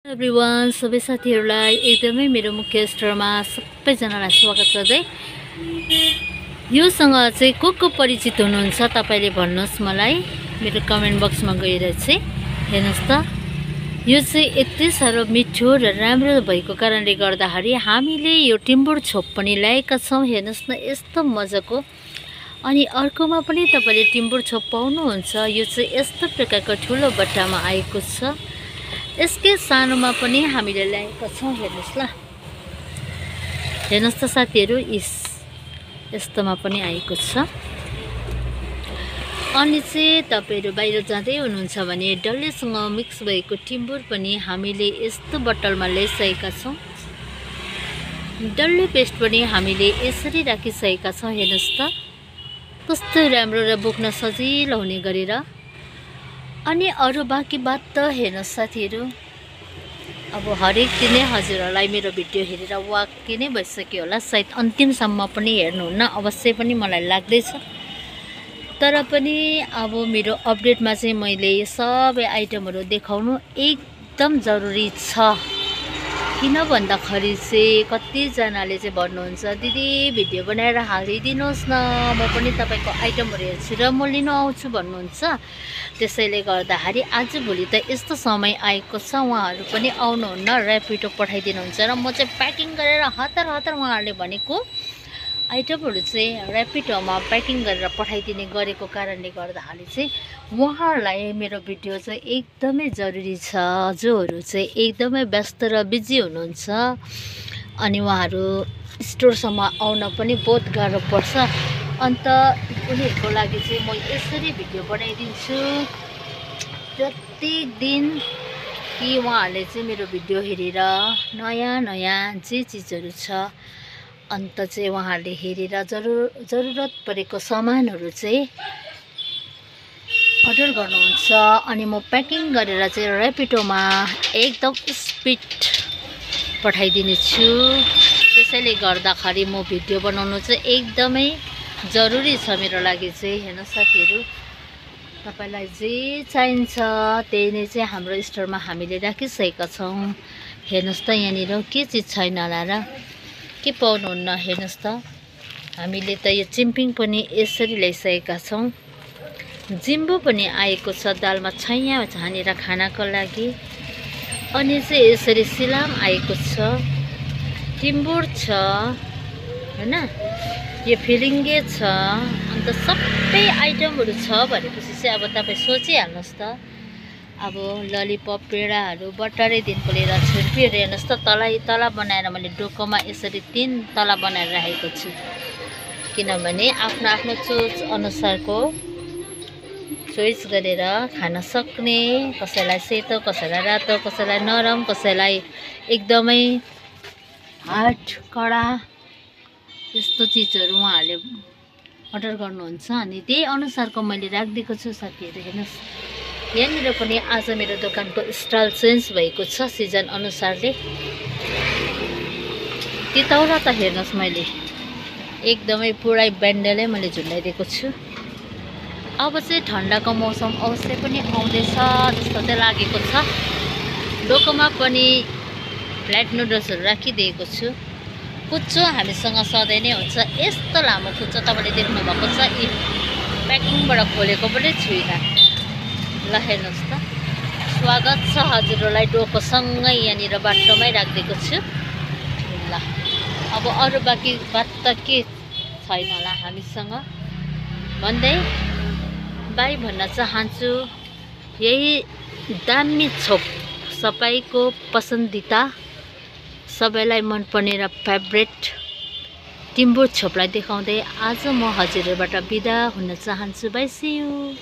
Everyone सबै साथीहरूलाई एकदमै मेरो मुख्य स्टोरमा सबैजनालाई स्वागत गर्दै योसँग चाहिँ को परिचित हुनुहुन्छ तपाईले भन्नुहोस् मलाई मेरो कमेन्ट बक्समा गएर चाहिँ हेर्नुस् त। यो चाहिँ यति साह्रो मिठो र राम्रो भएको कारणले गर्दाखेरि हामीले यो टिम्बुर छोप पनि ल्याएका छौँ। हेर्नुस् न यस्तो मजाको। अनि अर्कोमा पनि तपाईले टिम्बुर छोप पाउनुहुन्छ। यो चाहिँ यस्तो प्रकारको ठुलो बट्टामा आएको छ। यसकै सानोमा पनि हामीले ल्याएका छौँ। हेर्नुस् ल, हेर्नुस् त साथीहरू, यस्तोमा पनि आएको छ। अनि चाहिँ तपाईहरु बाहिर जाँदै हुनुहुन्छ भने डल्लेसँग मिक्स भएको टिम्बुर पनि हामीले यस्तो बट्टलमा ल्याइसकेका छौँ। डल्ले पेस्ट पनि हामीले यसरी राखिसकेका छौँ। हेर्नुस् त कस्तो राम्रो र बोक्न सजिलो हुने गरेर। अनि अरु बाँकी बात त हेर्नुहोस् साथीहरू, अब हरेक दिनै हजुरहरूलाई मेरो भिडियो हेरेर वाक्कै नै भइसक्यो होला। सायद अन्तिमसम्म पनि हेर्नुहुन्न अवश्य पनि मलाई लाग्दैछ। तर पनि अब मेरो अपडेटमा चाहिँ मैले सबै आइटमहरू देखाउनु एकदम जरुरी छ। किन भन्दाखेरि चाहिँ कतिजनाले चाहिँ भन्नुहुन्छ दिदी भिडियो बनाएर हालिदिनुहोस् न, म पनि तपाईँको आइटमहरू हेर्छु र म लिन आउँछु भन्नुहुन्छ। त्यसैले गर्दाखेरि आजभोलि त यस्तो समय आएको छ, उहाँहरू पनि आउनुहुन्न, ऱ्यापिडो पठाइदिनुहुन्छ र म चाहिँ प्याकिङ गरेर हतार हतार उहाँहरूले भनेको आइटमहरू चाहिँ ऱ्यापिडोमा प्याकिङ गरेर पठाइदिने गरेको कारणले गर्दाखेरि चाहिँ उहाँहरूलाई मेरो भिडियो चाहिँ एकदमै जरुरी छ। जोहरू चाहिँ एकदमै व्यस्त र बिजी हुनुहुन्छ अनि उहाँहरू स्टोरसम्म आउन पनि बहुत गाह्रो पर्छ। अन्त उनीहरूको लागि चाहिँ म यसरी भिडियो बनाइदिन्छु प्रत्येक दिन कि उहाँहरूले चाहिँ मेरो भिडियो हेरेर नयाँ नयाँ जे चिजहरू छ अन्त चाहिँ उहाँहरूले हेरेर जरुरत परेको सामानहरू चाहिँ अर्डर गर्नुहुन्छ। अनि म प्याकिङ गरेर चाहिँ ऱ्यापिडोमा एकदम स्पिड पठाइदिनेछु। त्यसैले गर्दाखेरि म भिडियो बनाउनु चाहिँ एकदमै जरुरी छ मेरो लागि चाहिँ। हेर्नु साथीहरू, तपाईलाई जे चाहिन्छ त्यही नै चाहिँ हाम्रो स्टोरमा हामीले राखिसकेका छौँ। हेर्नुहोस् त यहाँनिर के चिज छैन होला र, के पाउनुहुन्न। हेर्नुहोस् त हामीले त यो चिम्पिङ पनि यसरी ल्याइसकेका छौँ। जिम्बो पनि आएको छ दालमा छैया झानेर खानाको लागि। अनि चाहिँ यसरी सिलाम आएको छ, टिम्बुर छ हैन, यो फिलिङ्गे छ। अन्त सबै आइटमहरू छ भनेपछि चाहिँ अब तपाईँ सोचिहाल्नुहोस् त। अब ललिपप, पेडाहरू, बटरैदेखिको लिएर छुर्पीहरू हेर्नुहोस् त तल बनाएर मैले डोकोमा यसरी 3 तला बनाएर राखेको छु। किनभने आफ्नो आफ्नो चोइस अनुसारको चोइस गरेर खान सक्ने, कसैलाई सेतो, कसैलाई रातो, कसैलाई नरम, कसैलाई एकदमै हार्ड कडा, यस्तो चिजहरू उहाँहरूले अर्डर गर्नुहुन्छ। अनि त्यही अनुसारको मैले राखिदिएको छु साथीहरू। हेर्नुहोस् यहाँनिर पनि आज मेरो दोकानको स्टाइल चेन्ज भएको छ सिजन अनुसारले। त्यताउता त हेर्नुहोस् मैले एकदमै पुरै ब्यान्डलै मैले झुन्डाइदिएको छु। अब चाहिँ ठन्डाको मौसम अवश्य पनि आउँदैछ जस्तो चाहिँ लागेको छ। डोकोमा पनि फ्ल्याट नुडल्सहरू राखिदिएको छु। कुच्चो हामीसँग सधैँ नै हुन्छ। यस्तो लामो कुच्चो तपाईँले देख्नुभएको छ, यी प्याकिङबाट खोलेको पनि छुइनँ। ल हेर्नुहोस् त, स्वागत छ हजुरहरूलाई डोकोसँगै यहाँनिर बाटोमै राखिदिएको छु। ल अब अरू बाँकी बात त के छैन होला हामीसँग भन्दै बाई भन्न चाहन्छु। यही दामी छोप सबैको पसन्दिता, सबैलाई मनपर्ने र फेभरेट टिम्बुर छोपलाई देखाउँदै आज म हजुरहरूबाट बिदा हुन चाहन्छु। Bye, see you.